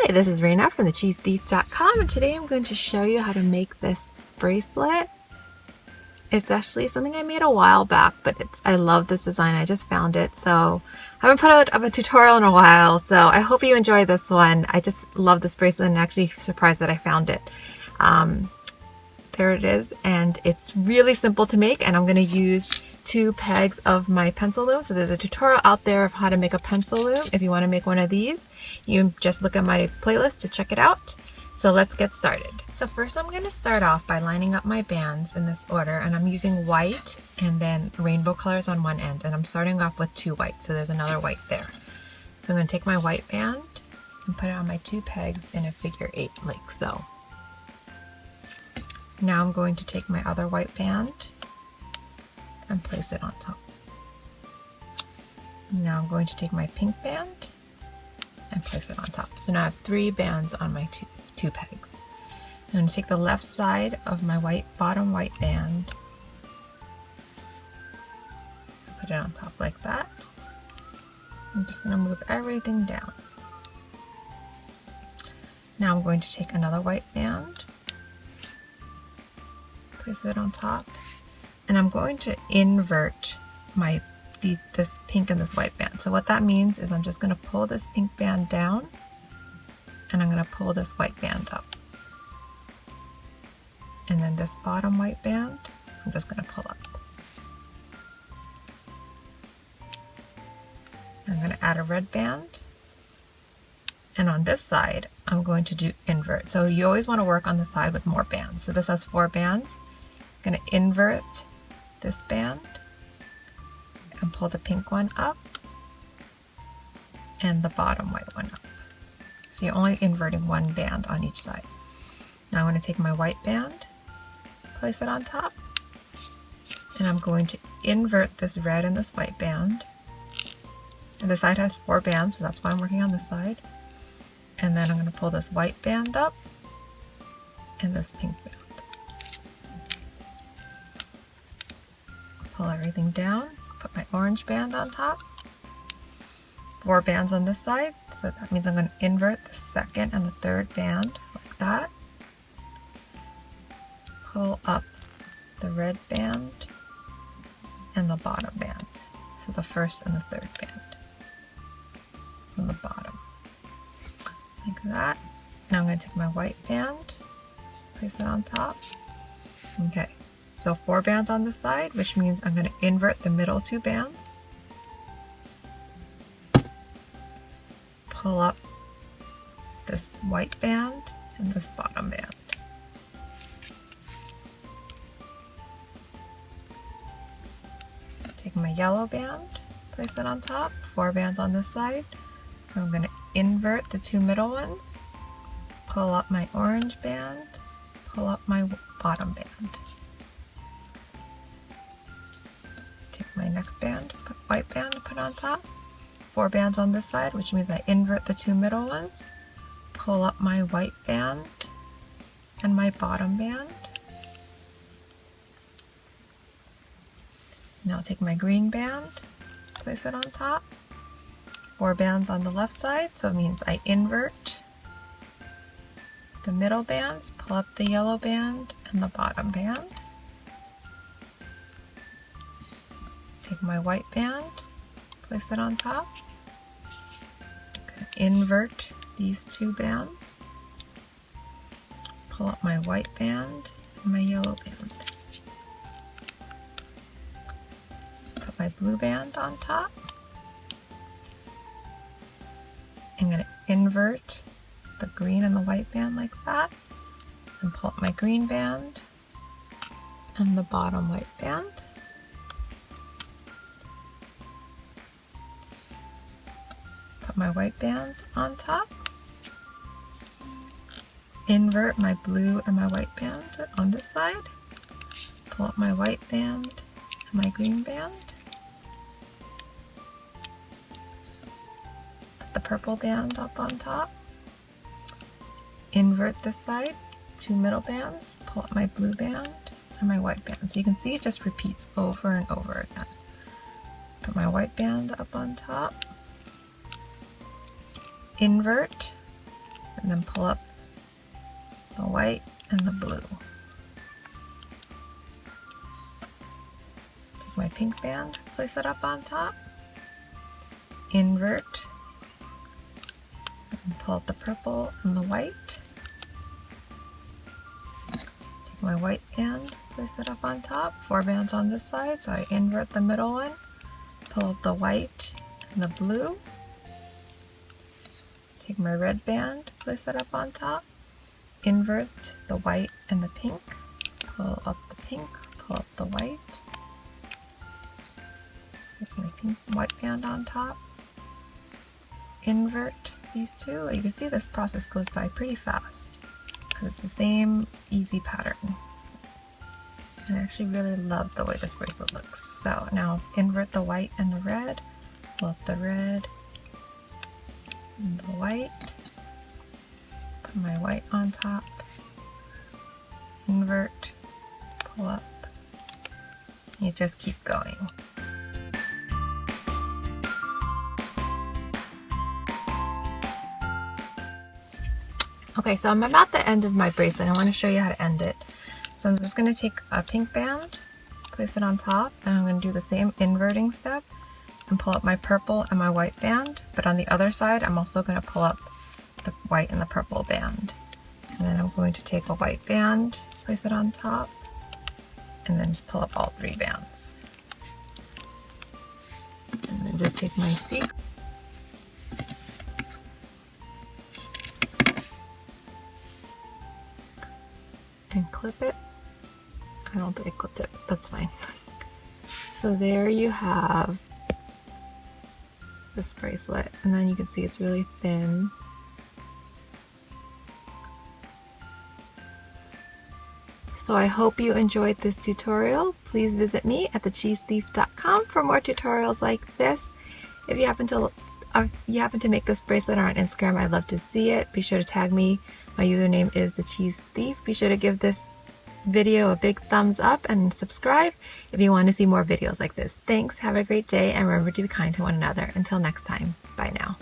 Hi, this is Raina from thecheesethief.com, and today I'm going to show you how to make this bracelet. It's actually something I made a while back, but I love this design. I just found it, so I haven't put out a tutorial in a while, so I hope you enjoy this one. I just love this bracelet and actually surprised that I found it. There it is, and it's really simple to make, and I'm going to use 2 pegs of my pencil loom. So there's a tutorial out there of how to make a pencil loom. If you want to make one of these, you just look at my playlist to check it out. So let's get started. So first I'm going to start off by lining up my bands in this order, and I'm using white and then rainbow colors on one end, and I'm starting off with 2 whites, so there's another white there. So I'm going to take my white band and put it on my 2 pegs in a figure 8 like so. Now I'm going to take my other white band and place it on top. Now I'm going to take my pink band and place it on top. So now I have 3 bands on my two pegs. I'm going to take the left side of my bottom white band and put it on top like that. I'm just going to move everything down. Now I'm going to take another white band, place it on top, and I'm going to invert this pink and this white band. So what that means is I'm just going to pull this pink band down and I'm going to pull this white band up. And then this bottom white band, I'm just going to pull up. I'm going to add a red band. And on this side, I'm going to do invert. So you always want to work on the side with more bands. So this has 4 bands. I'm going to invert this band and pull the pink one up and the bottom white one up. So you're only inverting 1 band on each side. Now I'm going to take my white band, place it on top, and I'm going to invert this red and this white band. And the side has 4 bands, so that's why I'm working on this side. And then I'm going to pull this white band up and this pink band. Pull everything down, put my orange band on top. 4 bands on this side, so that means I'm going to invert the second and the third band like that. Pull up the red band and the bottom band. So the first and the third band from the bottom. Like that. Now I'm going to take my white band, place it on top. Okay. So 4 bands on this side, which means I'm going to invert the middle 2 bands. Pull up this white band and this bottom band. Take my yellow band, place it on top. 4 bands on this side. So I'm going to invert the 2 middle ones. Pull up my orange band, pull up my bottom band. Take my next band, white band, put on top. 4 bands on this side, which means I invert the 2 middle ones. Pull up my white band and my bottom band. Now take my green band, place it on top. 4 bands on the left side, so it means I invert the middle bands, pull up the yellow band and the bottom band. Take my white band, place it on top. I'm going to invert these 2 bands. Pull up my white band and my yellow band. Put my blue band on top. I'm going to invert the green and the white band like that. And pull up my green band and the bottom white band. My white band on top, invert my blue and my white band on this side, pull up my white band and my green band, put the purple band up on top, invert this side, 2 middle bands, pull up my blue band and my white band. So you can see it just repeats over and over again. Put my white band up on top, invert and then pull up the white and the blue. Take my pink band, place it up on top, invert, and pull out the purple and the white. Take my white band, place it up on top, 4 bands on this side, so I invert the middle one, pull out the white and the blue. Take my red band, place it up on top, invert the white and the pink, pull up the pink, pull up the white. There's my pink white band on top, invert these two. You can see this process goes by pretty fast because it's the same easy pattern. And I actually really love the way this bracelet looks. So now invert the white and the red, pull up the red and the white, put my white on top, invert, pull up, you just keep going. Okay, so I'm about the end of my bracelet. I want to show you how to end it. So I'm just going to take a pink band, place it on top, and I'm going to do the same inverting step and pull up my purple and my white band, but on the other side I'm also going to pull up the white and the purple band. And then I'm going to take a white band, place it on top, and then just pull up all 3 bands. And then just take my sequin and clip it. I don't think I clipped it, that's fine. So there you have this bracelet, and then you can see it's really thin. So I hope you enjoyed this tutorial. Please visit me at thecheesethief.com for more tutorials like this. If you happen to make this bracelet on Instagram, I'd love to see it. Be sure to tag me. My username is thecheesethief. Be sure to give this video a big thumbs up and subscribe if you want to see more videos like this. Thanks, have a great day, and remember to be kind to one another. Until next time, bye now.